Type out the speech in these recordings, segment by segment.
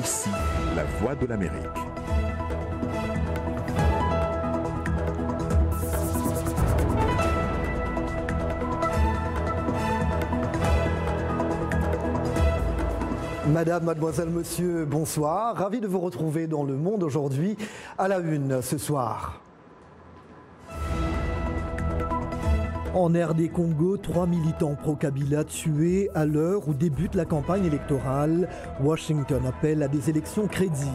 Ici, la voix de l'Amérique. Madame, mademoiselle, monsieur, bonsoir. Ravi de vous retrouver dans Le Monde aujourd'hui à la une ce soir. En RD Congo, 3 militants pro-Kabila tués à l'heure où débute la campagne électorale. Washington appelle à des élections crédibles.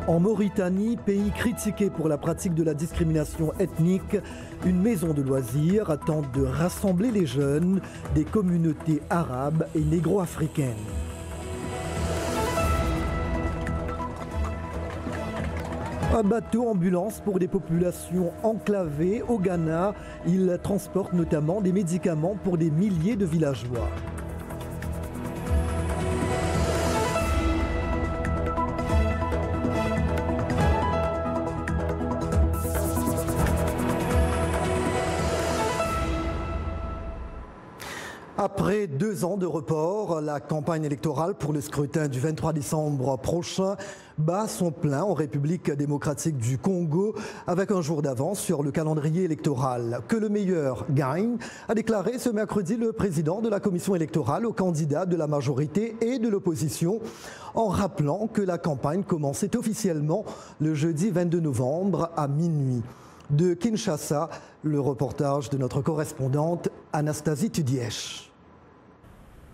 En Mauritanie, pays critiqué pour la pratique de la discrimination ethnique, une maison de loisirs tente de rassembler les jeunes des communautés arabes et négro-africaines. Un bateau-ambulance pour des populations enclavées au Ghana. Il transporte notamment des médicaments pour des milliers de villageois. Après 2 ans de report, la campagne électorale pour le scrutin du 23 décembre prochain bat son plein en République démocratique du Congo avec un jour d'avance sur le calendrier électoral. Que le meilleur gagne, a déclaré ce mercredi le président de la commission électorale aux candidats de la majorité et de l'opposition, en rappelant que la campagne commençait officiellement le jeudi 22 novembre à minuit. De Kinshasa, le reportage de notre correspondante Anastasie Tudièche.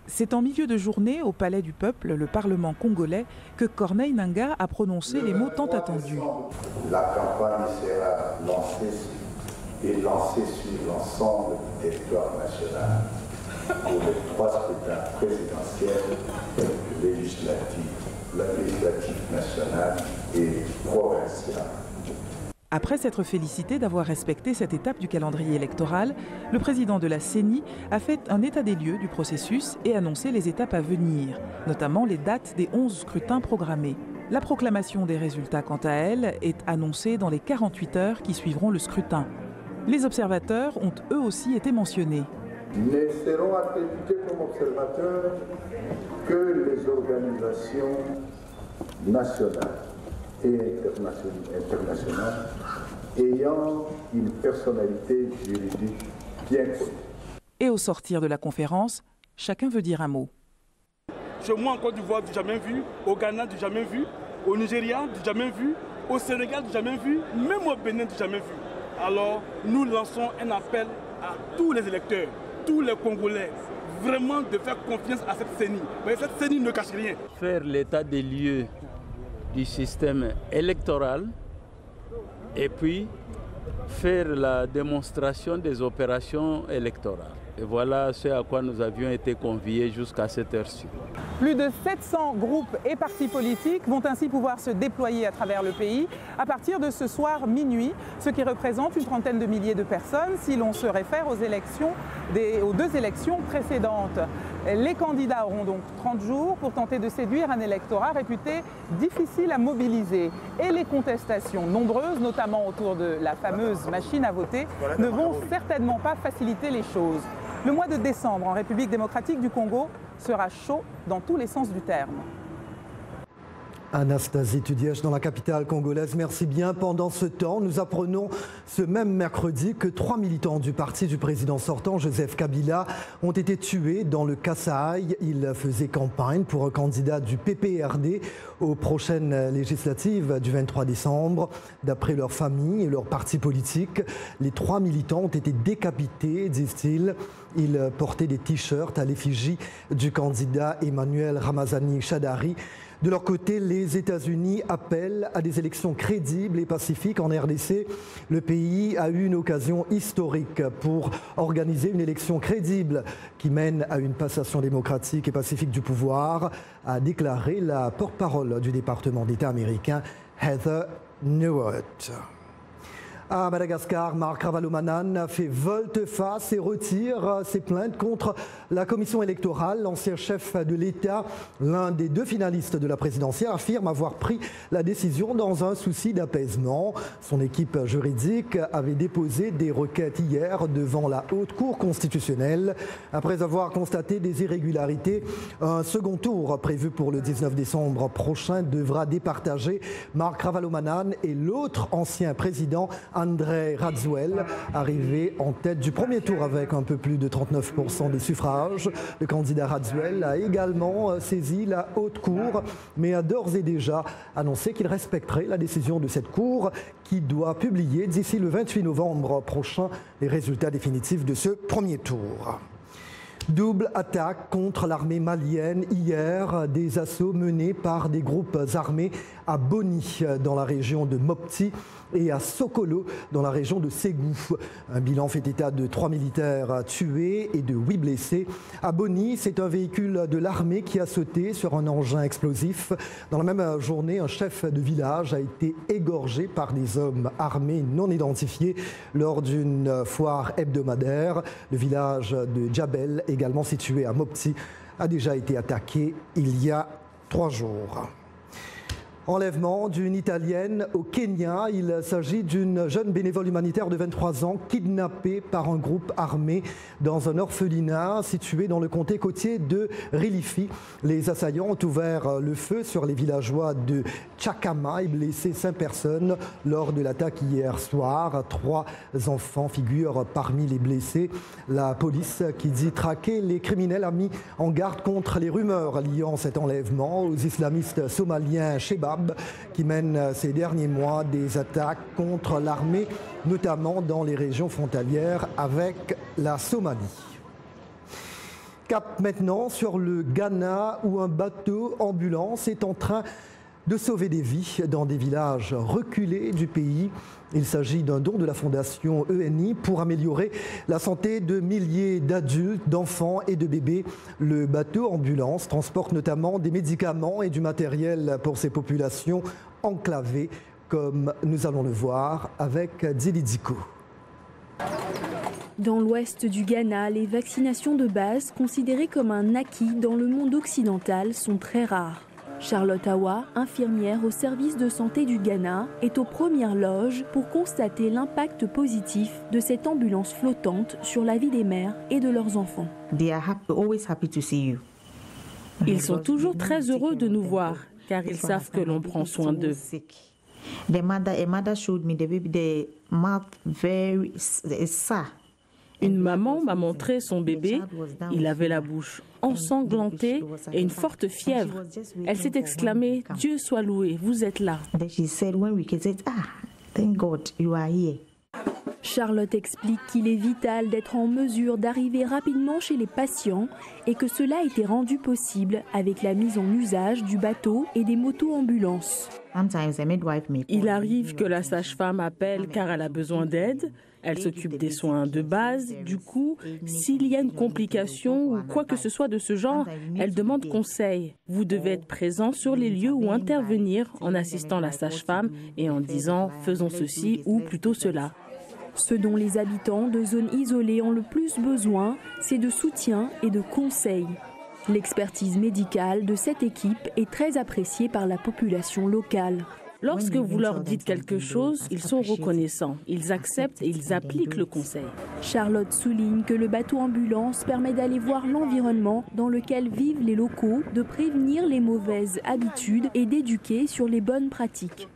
C'est en milieu de journée, au Palais du Peuple, le Parlement congolais, que Corneille Nangaa a prononcé les mots tant attendus. La campagne sera lancée sur l'ensemble du territoire national pour les 3 scrutins présidentiels, législatif national et provincial. Après s'être félicité d'avoir respecté cette étape du calendrier électoral, le président de la CENI a fait un état des lieux du processus et annoncé les étapes à venir, notamment les dates des 11 scrutins programmés. La proclamation des résultats, quant à elle, est annoncée dans les 48 heures qui suivront le scrutin. Les observateurs ont eux aussi été mentionnés. Ne seront accrédités comme observateurs que les organisations nationales et internationales ayant une personnalité juridique bien connue. Et au sortir de la conférence, chacun veut dire un mot. Chez moi en Côte d'Ivoire, du jamais vu, au Ghana, du jamais vu, au Nigeria, du jamais vu, au Sénégal, du jamais vu, même au Bénin, du jamais vu. Alors, nous lançons un appel à tous les électeurs, tous les Congolais, vraiment de faire confiance à cette CENI. Mais cette CENI ne cache rien. Faire l'état des lieux du système électoral et puis faire la démonstration des opérations électorales. Et voilà ce à quoi nous avions été conviés jusqu'à cette heure-ci. Plus de 700 groupes et partis politiques vont ainsi pouvoir se déployer à travers le pays à partir de ce soir minuit, ce qui représente une trentaine de milliers de personnes si l'on se réfère aux 2 élections précédentes. Les candidats auront donc 30 jours pour tenter de séduire un électorat réputé difficile à mobiliser. Et les contestations nombreuses, notamment autour de la fameuse machine à voter, ne vont certainement pas faciliter les choses. Le mois de décembre en République démocratique du Congo sera chaud dans tous les sens du terme. Anastasie Tudièche dans la capitale congolaise, merci bien. Pendant ce temps, nous apprenons ce même mercredi que 3 militants du parti du président sortant, Joseph Kabila, ont été tués dans le Kasaï. Ils faisaient campagne pour un candidat du PPRD aux prochaines législatives du 23 décembre. D'après leur famille et leur parti politique, les 3 militants ont été décapités, disent-ils. Ils portaient des t-shirts à l'effigie du candidat Emmanuel Ramazani Shadari. De leur côté, les États-Unis appellent à des élections crédibles et pacifiques en RDC. Le pays a eu une occasion historique pour organiser une élection crédible qui mène à une passation démocratique et pacifique du pouvoir, a déclaré la porte-parole du département d'État américain, Heather Nauert. À Madagascar, Marc Ravalomanane fait volte-face et retire ses plaintes contre la commission électorale. L'ancien chef de l'État, l'un des deux finalistes de la présidentielle, affirme avoir pris la décision dans un souci d'apaisement. Son équipe juridique avait déposé des requêtes hier devant la Haute Cour constitutionnelle. Après avoir constaté des irrégularités, un second tour prévu pour le 19 décembre prochain devra départager Marc Ravalomanane et l'autre ancien président, André Radziwiłł, arrivé en tête du premier tour avec un peu plus de 39% des suffrages. Le candidat Radziwiłł a également saisi la Haute Cour, mais a d'ores et déjà annoncé qu'il respecterait la décision de cette Cour qui doit publier d'ici le 28 novembre prochain les résultats définitifs de ce premier tour. Double attaque contre l'armée malienne hier, des assauts menés par des groupes armés à Boni dans la région de Mopti et à Sokolo dans la région de Ségou. Un bilan fait état de 3 militaires tués et de 8 blessés. À Boni, c'est un véhicule de l'armée qui a sauté sur un engin explosif. Dans la même journée, un chef de village a été égorgé par des hommes armés non identifiés lors d'une foire hebdomadaire. Le village de Djabel, également situé à Mopti, a déjà été attaqué il y a 3 jours. Enlèvement d'une Italienne au Kenya. Il s'agit d'une jeune bénévole humanitaire de 23 ans kidnappée par un groupe armé dans un orphelinat situé dans le comté côtier de Rilifi. Les assaillants ont ouvert le feu sur les villageois de Chakama et blessé 5 personnes lors de l'attaque hier soir. 3 enfants figurent parmi les blessés. La police, qui dit traquer les criminels, a mis en garde contre les rumeurs liant cet enlèvement aux islamistes somaliens Shebab, qui mènent ces derniers mois des attaques contre l'armée, notamment dans les régions frontalières avec la Somalie. Cap maintenant sur le Ghana, où un bateau ambulance est en train de sauver des vies dans des villages reculés du pays. Il s'agit d'un don de la fondation ENI pour améliorer la santé de milliers d'adultes, d'enfants et de bébés. Le bateau ambulance transporte notamment des médicaments et du matériel pour ces populations enclavées, comme nous allons le voir avec Dili Diko. Dans l'ouest du Ghana, les vaccinations de base, considérées comme un acquis dans le monde occidental, sont très rares. Charlotte Awa, infirmière au service de santé du Ghana, est aux premières loges pour constater l'impact positif de cette ambulance flottante sur la vie des mères et de leurs enfants. Ils sont toujours très heureux de nous voir, car ils savent que l'on prend soin d'eux. Une maman m'a montré son bébé. Il avait la bouche ensanglantée et une forte fièvre. Elle s'est exclamée « Dieu soit loué, vous êtes là ». Charlotte explique qu'il est vital d'être en mesure d'arriver rapidement chez les patients et que cela a été rendu possible avec la mise en usage du bateau et des motos-ambulances. Il arrive que la sage-femme appelle car elle a besoin d'aide. Elle s'occupe des soins de base. Du coup, s'il y a une complication ou quoi que ce soit de ce genre, elle demande conseil. Vous devez être présent sur les lieux ou intervenir en assistant la sage-femme et en disant « faisons ceci » ou plutôt cela. Ce dont les habitants de zones isolées ont le plus besoin, c'est de soutien et de conseils. L'expertise médicale de cette équipe est très appréciée par la population locale. Lorsque vous leur dites quelque chose, ils sont reconnaissants. Ils acceptent et ils appliquent le conseil. Charlotte souligne que le bateau ambulance permet d'aller voir l'environnement dans lequel vivent les locaux, de prévenir les mauvaises habitudes et d'éduquer sur les bonnes pratiques.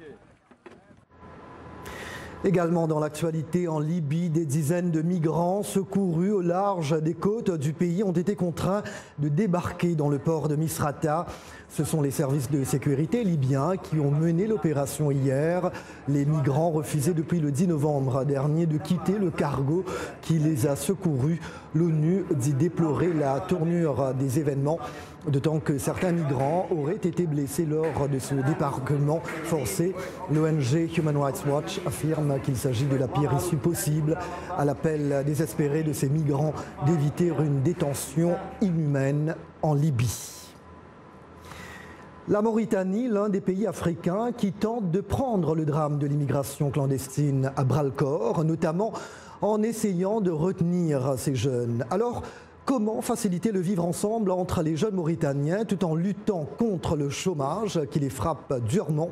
Également dans l'actualité, en Libye, des dizaines de migrants secourus au large des côtes du pays ont été contraints de débarquer dans le port de Misrata. Ce sont les services de sécurité libyens qui ont mené l'opération hier. Les migrants refusaient depuis le 10 novembre dernier de quitter le cargo qui les a secourus. L'ONU dit déplorer la tournure des événements, d'autant que certains migrants auraient été blessés lors de ce débarquement forcé. L'ONG Human Rights Watch affirme qu'il s'agit de la pire issue possible à l'appel désespéré de ces migrants d'éviter une détention inhumaine en Libye. La Mauritanie, l'un des pays africains qui tente de prendre le drame de l'immigration clandestine à bras-le-corps, notamment en essayant de retenir ces jeunes. Alors, comment faciliter le vivre ensemble entre les jeunes Mauritaniens tout en luttant contre le chômage qui les frappe durement?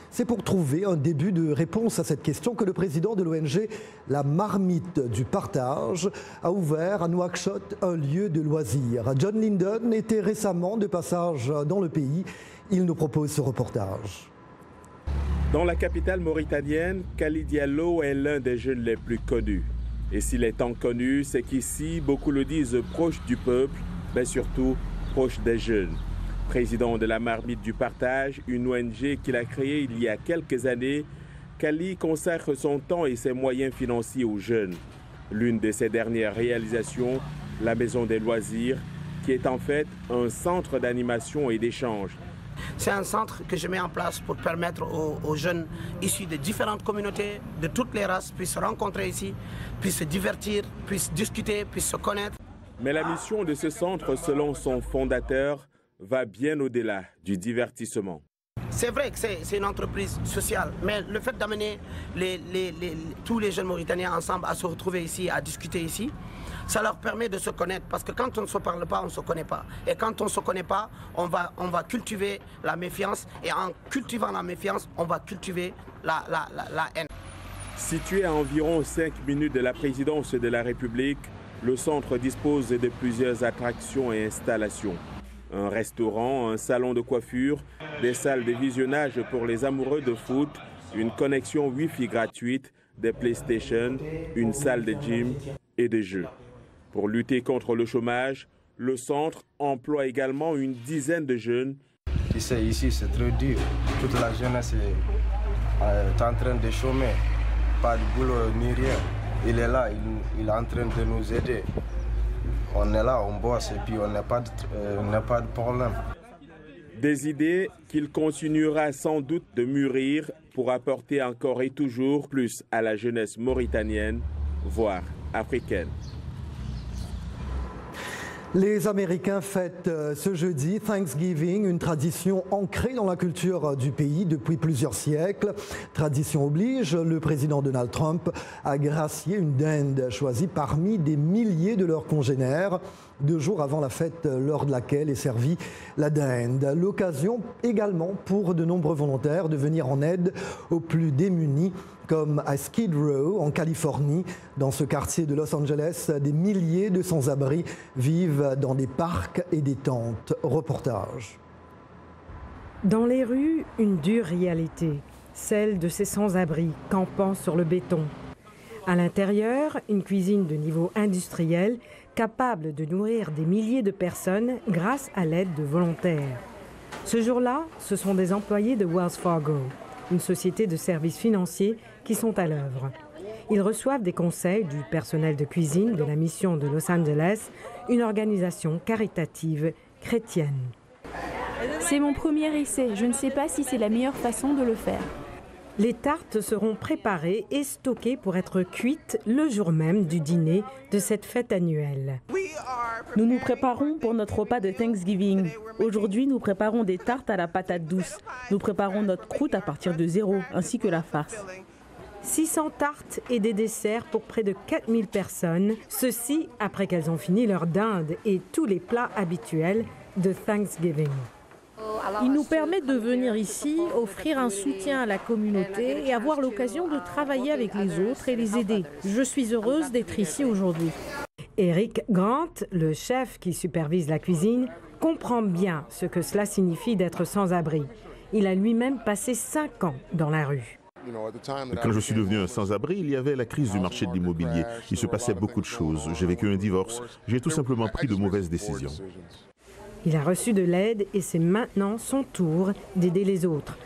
C'est pour trouver un début de réponse à cette question que le président de l'ONG La Marmite du Partage a ouvert à Nouakchott un lieu de loisirs. John Linden était récemment de passage dans le pays. Il nous propose ce reportage. Dans la capitale mauritanienne, Kali Diallo est l'un des jeunes les plus connus. Et s'il est tant connu, c'est qu'ici, beaucoup le disent proche du peuple, mais surtout proche des jeunes. Président de la Marmite du Partage, une ONG qu'il a créée il y a quelques années, Kali consacre son temps et ses moyens financiers aux jeunes. L'une de ses dernières réalisations, la Maison des Loisirs, qui est en fait un centre d'animation et d'échange. C'est un centre que je mets en place pour permettre aux jeunes issus de différentes communautés, de toutes les races, puissent se rencontrer ici, puissent se divertir, puissent discuter, puissent se connaître. Mais la mission de ce centre, selon son fondateur, va bien au-delà du divertissement. C'est vrai que c'est une entreprise sociale, mais le fait d'amener tous les jeunes Mauritaniens ensemble à se retrouver ici, à discuter ici, ça leur permet de se connaître, parce que quand on ne se parle pas, on ne se connaît pas. Et quand on ne se connaît pas, on va cultiver la méfiance, et en cultivant la méfiance, on va cultiver la haine. Situé à environ 5 minutes de la présidence de la République, le centre dispose de plusieurs attractions et installations. Un restaurant, un salon de coiffure, des salles de visionnage pour les amoureux de foot, une connexion Wi-Fi gratuite, des PlayStation, une salle de gym et des jeux. Pour lutter contre le chômage, le centre emploie également une dizaine de jeunes. Tu sais, ici c'est très dur. Toute la jeunesse est en train de chômer. Pas de boulot ni rien. Il est là, il est en train de nous aider. On est là, on bosse et puis on n'a pas de problème. Des idées qu'il continuera sans doute de mûrir pour apporter encore et toujours plus à la jeunesse mauritanienne, voire africaine. Les Américains fêtent ce jeudi Thanksgiving, une tradition ancrée dans la culture du pays depuis plusieurs siècles. Tradition oblige, le président Donald Trump a gracié une dinde choisie parmi des milliers de leurs congénères, 2 jours avant la fête lors de laquelle est servie la dinde. L'occasion également pour de nombreux volontaires de venir en aide aux plus démunis, comme à Skid Row, en Californie. Dans ce quartier de Los Angeles, des milliers de sans-abri vivent dans des parcs et des tentes. Reportage. Dans les rues, une dure réalité, celle de ces sans-abri campant sur le béton. À l'intérieur, une cuisine de niveau industriel capable de nourrir des milliers de personnes grâce à l'aide de volontaires. Ce jour-là, ce sont des employés de Wells Fargo, une société de services financiers qui sont à l'œuvre. Ils reçoivent des conseils du personnel de cuisine de la mission de Los Angeles, une organisation caritative chrétienne. C'est mon premier essai. Je ne sais pas si c'est la meilleure façon de le faire. Les tartes seront préparées et stockées pour être cuites le jour même du dîner de cette fête annuelle. Nous nous préparons pour notre repas de Thanksgiving. Aujourd'hui, nous préparons des tartes à la patate douce. Nous préparons notre croûte à partir de 0, ainsi que la farce. 600 tartes et des desserts pour près de 4000 personnes. Ceci après qu'elles ont fini leur dinde et tous les plats habituels de Thanksgiving. Il nous permet de venir ici, offrir un soutien à la communauté et avoir l'occasion de travailler avec les autres et les aider. Je suis heureuse d'être ici aujourd'hui. Eric Grant, le chef qui supervise la cuisine, comprend bien ce que cela signifie d'être sans-abri. Il a lui-même passé 5 ans dans la rue. Quand je suis devenu un sans-abri, il y avait la crise du marché de l'immobilier. Il se passait beaucoup de choses. J'ai vécu un divorce. J'ai tout simplement pris de mauvaises décisions. Il a reçu de l'aide et c'est maintenant son tour d'aider les autres.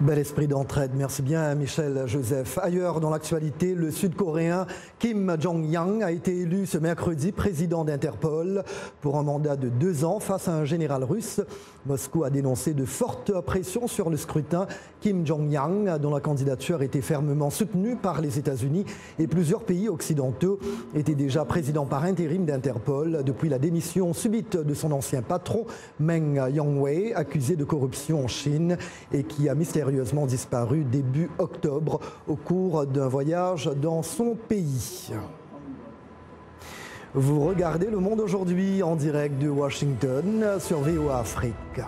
Bel esprit d'entraide, merci bien Michel Joseph. Ailleurs dans l'actualité, le Sud-Coréen Kim Jong-yang a été élu ce mercredi président d'Interpol pour un mandat de 2 ans face à un général russe Moscou a dénoncé de fortes pressions sur le scrutin. Kim Jong-un, dont la candidature était fermement soutenue par les États-Unis et plusieurs pays occidentaux, était déjà président par intérim d'Interpol depuis la démission subite de son ancien patron, Meng Yongwei, accusé de corruption en Chine et qui a mystérieusement disparu début octobre au cours d'un voyage dans son pays. Vous regardez Le Monde aujourd'hui en direct de Washington sur VOA Afrique.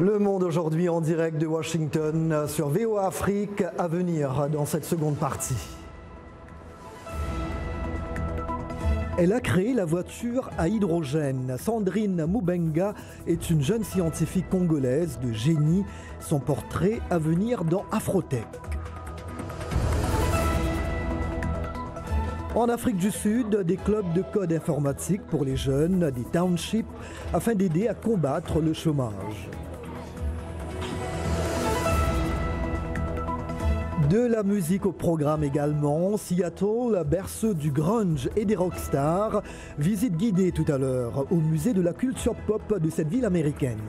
Le Monde aujourd'hui en direct de Washington sur VOA Afrique, à venir dans cette seconde partie. Elle a créé la voiture à hydrogène. Sandrine Mubenga est une jeune scientifique congolaise de génie. Son portrait à venir dans Afrotech. En Afrique du Sud, des clubs de code informatique pour les jeunes, des townships, afin d'aider à combattre le chômage. De la musique au programme également, Seattle, berceau du grunge et des rockstars, visite guidée tout à l'heure au musée de la culture pop de cette ville américaine.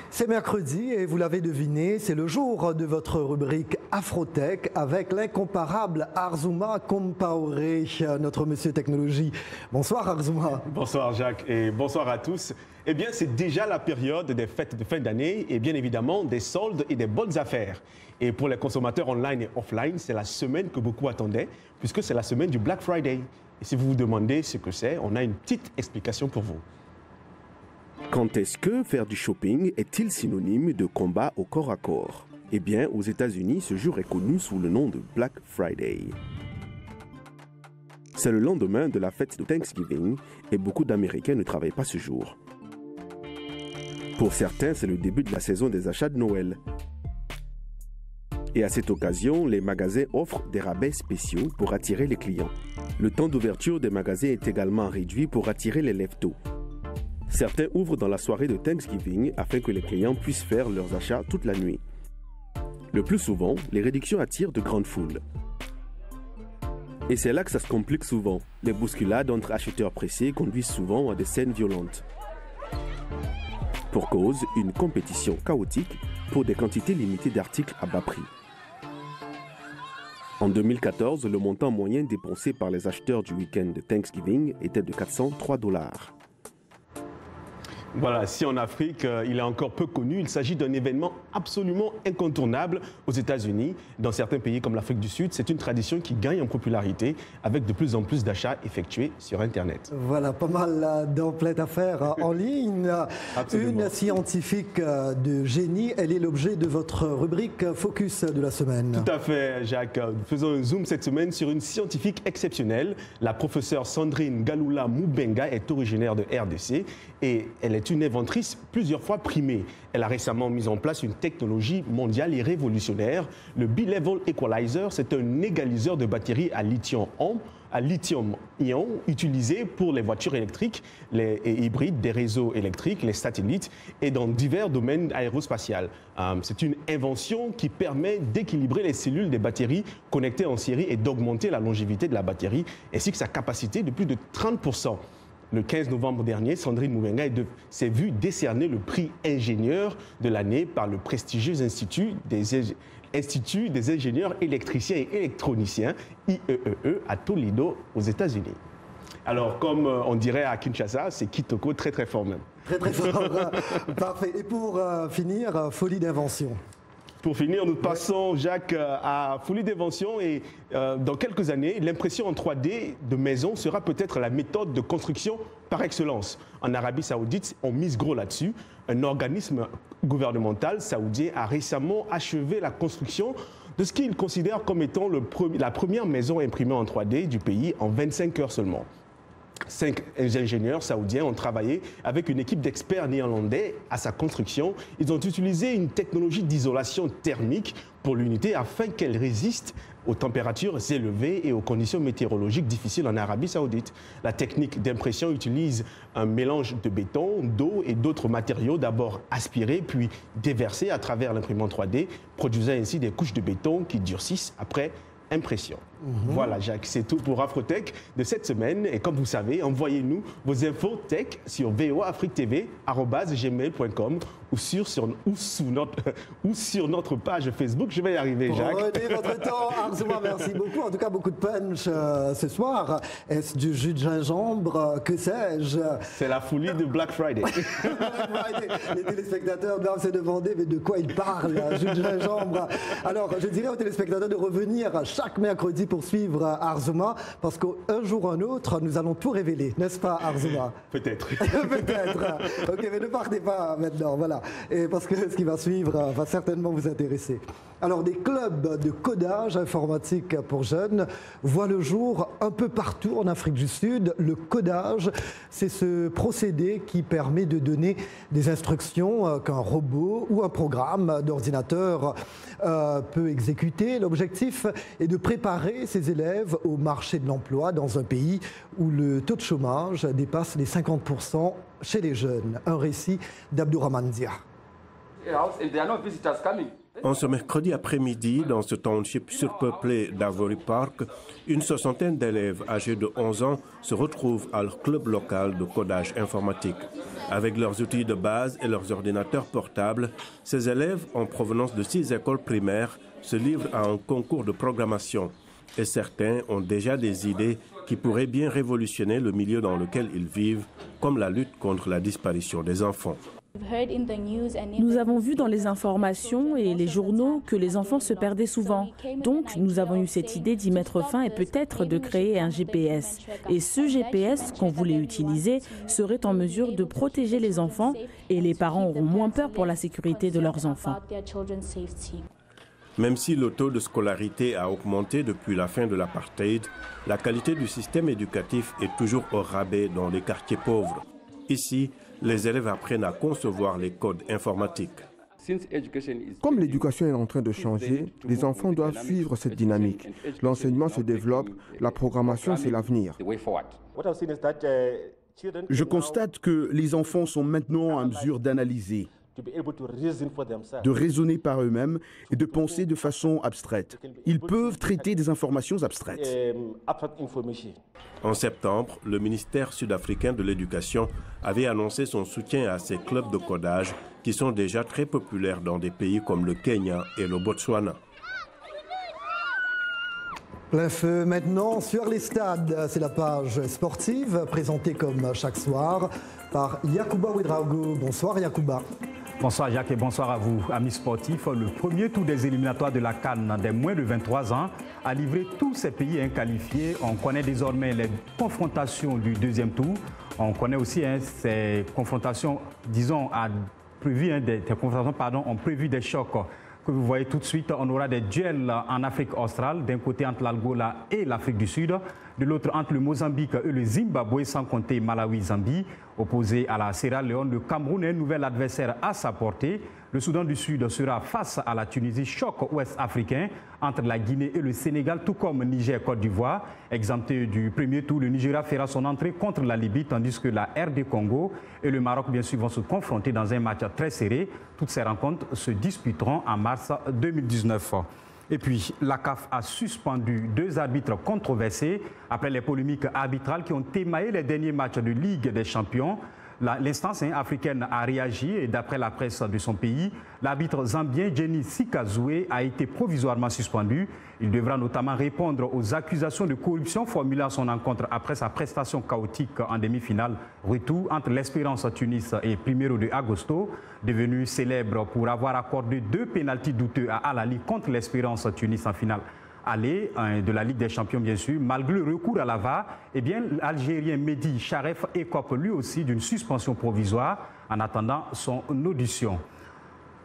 C'est mercredi et vous l'avez deviné, c'est le jour de votre rubrique Afrotech avec l'incomparable Arzuma Compaoré, notre monsieur technologie. Bonsoir Arzuma. Bonsoir Jacques et bonsoir à tous. Eh bien, c'est déjà la période des fêtes de fin d'année et bien évidemment des soldes et des bonnes affaires. Et pour les consommateurs online et offline, c'est la semaine que beaucoup attendaient puisque c'est la semaine du Black Friday. Et si vous vous demandez ce que c'est, on a une petite explication pour vous. Quand est-ce que faire du shopping est-il synonyme de combat au corps à corps? Eh bien, aux États-Unis, ce jour est connu sous le nom de Black Friday. C'est le lendemain de la fête de Thanksgiving et beaucoup d'Américains ne travaillent pas ce jour. Pour certains, c'est le début de la saison des achats de Noël. Et à cette occasion, les magasins offrent des rabais spéciaux pour attirer les clients. Le temps d'ouverture des magasins est également réduit pour attirer les lève-tôt. Certains ouvrent dans la soirée de Thanksgiving afin que les clients puissent faire leurs achats toute la nuit. Le plus souvent, les réductions attirent de grandes foules. Et c'est là que ça se complique souvent. Les bousculades entre acheteurs pressés conduisent souvent à des scènes violentes. Pour cause, une compétition chaotique pour des quantités limitées d'articles à bas prix. En 2014, le montant moyen dépensé par les acheteurs du week-end de Thanksgiving était de 403 $. Voilà, si en Afrique, il est encore peu connu, il s'agit d'un événement absolument incontournable aux États-Unis. Dans certains pays comme l'Afrique du Sud, c'est une tradition qui gagne en popularité avec de plus en plus d'achats effectués sur Internet. Voilà, pas mal d'emplettes à faire en ligne. Une scientifique de génie, elle est l'objet de votre rubrique Focus de la semaine. Tout à fait, Jacques. Nous faisons un zoom cette semaine sur une scientifique exceptionnelle. La professeure Sandrine Galula Mubenga est originaire de RDC et elle est une inventrice plusieurs fois primée. Elle a récemment mis en place une technologie mondiale et révolutionnaire. Le Bi-Level Equalizer, c'est un égaliseur de batteries à lithium-ion utilisé pour les voitures électriques, les hybrides, des réseaux électriques, les satellites et dans divers domaines aérospatiaux. C'est une invention qui permet d'équilibrer les cellules des batteries connectées en série et d'augmenter la longévité de la batterie ainsi que sa capacité de plus de 30%. le 15 novembre dernier, Sandrine Moubenga s'est vue décerner le prix ingénieur de l'année par le prestigieux Institut des ingénieurs électriciens et électroniciens, IEEE, à Toledo, aux États-Unis. Alors, comme on dirait à Kinshasa, c'est Kitoko très très fort même. Très très fort, parfait. Et pour finir, folie d'invention. Pour finir, nous passons, Jacques, à folie d'invention et dans quelques années, l'impression en 3D de maison sera peut-être la méthode de construction par excellence. En Arabie Saoudite, on mise gros là-dessus. Un organisme gouvernemental saoudien a récemment achevé la construction de ce qu'il considère comme étant la première maison imprimée en 3D du pays en 25 heures seulement. 5 ingénieurs saoudiens ont travaillé avec une équipe d'experts néerlandais à sa construction. Ils ont utilisé une technologie d'isolation thermique pour l'unité afin qu'elle résiste aux températures élevées et aux conditions météorologiques difficiles en Arabie Saoudite. La technique d'impression utilise un mélange de béton, d'eau et d'autres matériaux d'abord aspirés puis déversés à travers l'imprimante 3D, produisant ainsi des couches de béton qui durcissent après impression. Voilà, Jacques, c'est tout pour Afrotech de cette semaine. Et comme vous savez, envoyez-nous vos infos tech sur voafriquetv@gmail.com ou sur notre page Facebook. Je vais y arriver, Jacques. Prenez votre temps, Arzouma, merci beaucoup. En tout cas, beaucoup de punch ce soir. Est-ce du jus de gingembre? Que sais-je? C'est la folie de Black Friday. Les téléspectateurs doivent se demander mais de quoi ils parlent, jus de gingembre. Alors, je dirais aux téléspectateurs de revenir chaque mercredi pour suivre Arzouma, parce qu'un jour ou un autre, nous allons tout révéler, n'est-ce pas, Arzouma? Peut-être. Peut-être. Ok, mais ne partez pas maintenant, voilà. Et parce que ce qui va suivre va certainement vous intéresser. Alors, des clubs de codage informatique pour jeunes voient le jour un peu partout en Afrique du Sud. Le codage, c'est ce procédé qui permet de donner des instructions qu'un robot ou un programme d'ordinateur peut exécuter. L'objectif est de préparer ces élèves au marché de l'emploi dans un pays où le taux de chômage dépasse les 50% chez les jeunes. Un récit d'Abdourahmane Dia. En ce mercredi après-midi, dans ce township surpeuplé d'Avory Park, une soixantaine d'élèves âgés de 11 ans se retrouvent à leur club local de codage informatique. Avec leurs outils de base et leurs ordinateurs portables, ces élèves, en provenance de 6 écoles primaires, se livrent à un concours de programmation. Et certains ont déjà des idées qui pourraient bien révolutionner le milieu dans lequel ils vivent, comme la lutte contre la disparition des enfants. Nous avons vu dans les informations et les journaux que les enfants se perdaient souvent. Donc, nous avons eu cette idée d'y mettre fin et peut-être de créer un GPS. Et ce GPS qu'on voulait utiliser serait en mesure de protéger les enfants et les parents auront moins peur pour la sécurité de leurs enfants. Même si le taux de scolarité a augmenté depuis la fin de l'apartheid, la qualité du système éducatif est toujours au rabais dans les quartiers pauvres. Ici, les élèves apprennent à concevoir les codes informatiques. Comme l'éducation est en train de changer, les enfants doivent suivre cette dynamique. L'enseignement se développe, la programmation c'est l'avenir. Je constate que les enfants sont maintenant en mesure d'analyser, de raisonner par eux-mêmes et de penser de façon abstraite. Ils peuvent traiter des informations abstraites. En septembre, le ministère sud-africain de l'Éducation avait annoncé son soutien à ces clubs de codage qui sont déjà très populaires dans des pays comme le Kenya et le Botswana. Plein feu maintenant sur les stades. C'est la page sportive présentée comme chaque soir par Yacouba Ouedraogo. Bonsoir Yacouba. Bonsoir Jacques et bonsoir à vous, amis sportifs. Le premier tour des éliminatoires de la CAN des moins de 23 ans a livré tous ces pays inqualifiés. On connaît désormais les confrontations du deuxième tour. On connaît aussi ces confrontations, disons, ont prévu des chocs que vous voyez tout de suite. On aura des duels en Afrique australe, d'un côté entre l'Angola et l'Afrique du Sud, de l'autre entre le Mozambique et le Zimbabwe, sans compter Malawi-Zambie. Opposé à la Sierra Leone, le Cameroun est un nouvel adversaire à sa portée. Le Soudan du Sud sera face à la Tunisie, choc ouest-africain entre la Guinée et le Sénégal, tout comme Niger-Côte d'Ivoire. Exempté du premier tour, le Nigeria fera son entrée contre la Libye, tandis que la RD Congo et le Maroc, bien sûr, vont se confronter dans un match très serré. Toutes ces rencontres se disputeront en mars 2019. Et puis, la CAF a suspendu 2 arbitres controversés après les polémiques arbitrales qui ont émaillé les derniers matchs de Ligue des Champions. L'instance africaine a réagi et d'après la presse de son pays, l'arbitre zambien Jenny Sikazoué a été provisoirement suspendu. Il devra notamment répondre aux accusations de corruption formulées à son encontre après sa prestation chaotique en demi-finale retour entre l'Espérance Tunis et Primeiro de Agosto, devenu célèbre pour avoir accordé 2 pénaltys douteux à Al-Ali contre l'Espérance Tunis en finale aller de la Ligue des Champions, bien sûr. Malgré le recours à la VAR, eh bien, l'Algérien Mehdi Charef écope lui aussi d'une suspension provisoire en attendant son audition.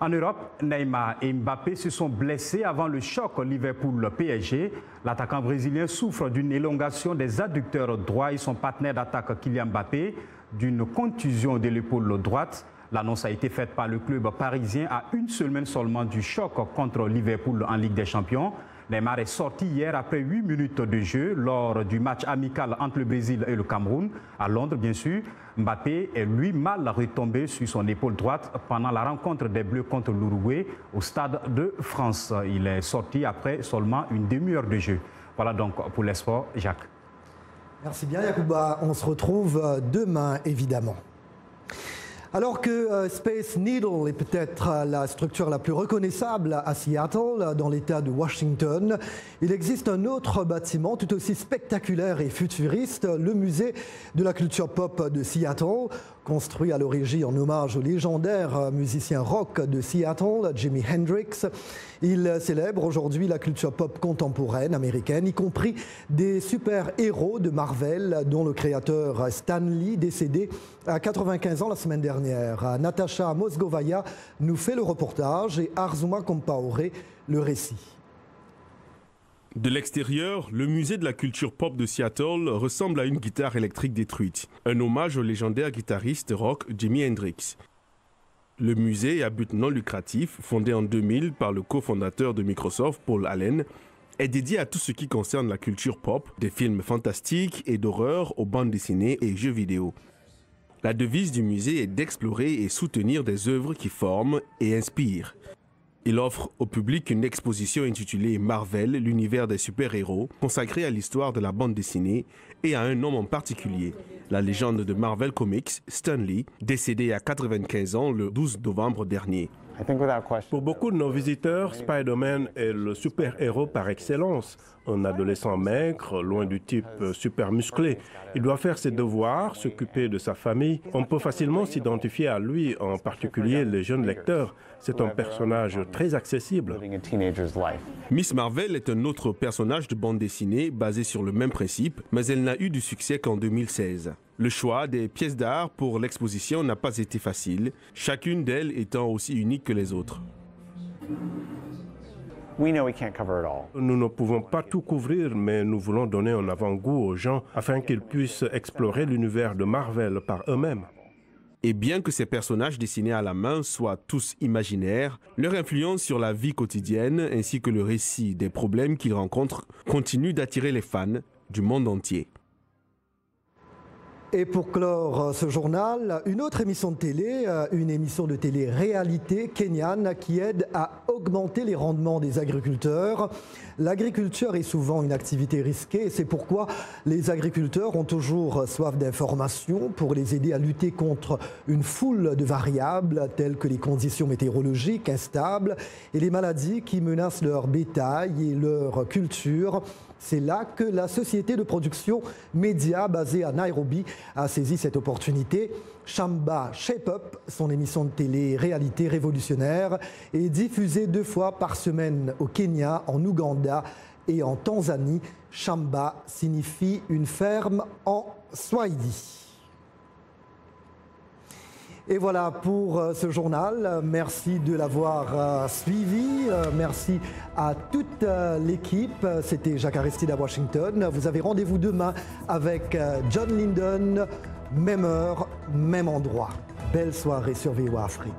En Europe, Neymar et Mbappé se sont blessés avant le choc Liverpool-PSG. L'attaquant brésilien souffre d'une élongation des adducteurs droits et son partenaire d'attaque Kylian Mbappé d'une contusion de l'épaule droite. L'annonce a été faite par le club parisien à une semaine seulement du choc contre Liverpool en Ligue des Champions. Neymar est sorti hier après 8 minutes de jeu lors du match amical entre le Brésil et le Cameroun, à Londres bien sûr. Mbappé est lui mal retombé sur son épaule droite pendant la rencontre des Bleus contre l'Uruguay au Stade de France. Il est sorti après seulement une demi-heure de jeu. Voilà donc pour les sports, Jacques. Merci bien Yacouba, on se retrouve demain évidemment. Alors que Space Needle est peut-être la structure la plus reconnaissable à Seattle, dans l'État de Washington, il existe un autre bâtiment tout aussi spectaculaire et futuriste, le musée de la culture pop de Seattle, construit à l'origine en hommage au légendaire musicien rock de Seattle, Jimi Hendrix. Il célèbre aujourd'hui la culture pop contemporaine américaine, y compris des super-héros de Marvel, dont le créateur Stan Lee, décédé à 95 ans la semaine dernière. Natasha Mosgovaya nous fait le reportage et Arzuma Compaoré le récit. De l'extérieur, le musée de la culture pop de Seattle ressemble à une guitare électrique détruite, un hommage au légendaire guitariste rock Jimi Hendrix. Le musée à but non lucratif, fondé en 2000 par le cofondateur de Microsoft, Paul Allen, est dédié à tout ce qui concerne la culture pop, des films fantastiques et d'horreur aux bandes dessinées et jeux vidéo. La devise du musée est d'explorer et soutenir des œuvres qui forment et inspirent. Il offre au public une exposition intitulée Marvel, l'univers des super-héros, consacrée à l'histoire de la bande dessinée et à un homme en particulier, la légende de Marvel Comics, Stan Lee, décédé à 95 ans le 12 novembre dernier. Pour beaucoup de nos visiteurs, Spider-Man est le super-héros par excellence. Un adolescent maigre, loin du type super musclé. Il doit faire ses devoirs, s'occuper de sa famille. On peut facilement s'identifier à lui, en particulier les jeunes lecteurs. C'est un personnage très accessible. Miss Marvel est un autre personnage de bande dessinée basé sur le même principe, mais elle n'a eu du succès qu'en 2016. Le choix des pièces d'art pour l'exposition n'a pas été facile, chacune d'elles étant aussi unique que les autres. Nous ne pouvons pas tout couvrir, mais nous voulons donner un avant-goût aux gens afin qu'ils puissent explorer l'univers de Marvel par eux-mêmes. Et bien que ces personnages dessinés à la main soient tous imaginaires, leur influence sur la vie quotidienne ainsi que le récit des problèmes qu'ils rencontrent continue d'attirer les fans du monde entier. Et pour clore ce journal, une autre émission de télé, une émission de télé-réalité kenyane qui aide à augmenter les rendements des agriculteurs. L'agriculture est souvent une activité risquée et c'est pourquoi les agriculteurs ont toujours soif d'informations pour les aider à lutter contre une foule de variables telles que les conditions météorologiques instables et les maladies qui menacent leur bétail et leur culture. C'est là que la société de production média basée à Nairobi a saisi cette opportunité. Shamba Shape Up, son émission de télé-réalité révolutionnaire, est diffusée 2 fois par semaine au Kenya, en Ouganda et en Tanzanie. Shamba signifie une ferme en Swahili. Et voilà pour ce journal. Merci de l'avoir suivi. Merci à toute l'équipe. C'était Jacques Aristide à Washington. Vous avez rendez-vous demain avec John Linden. Même heure, même endroit. Belle soirée sur VOA Afrique.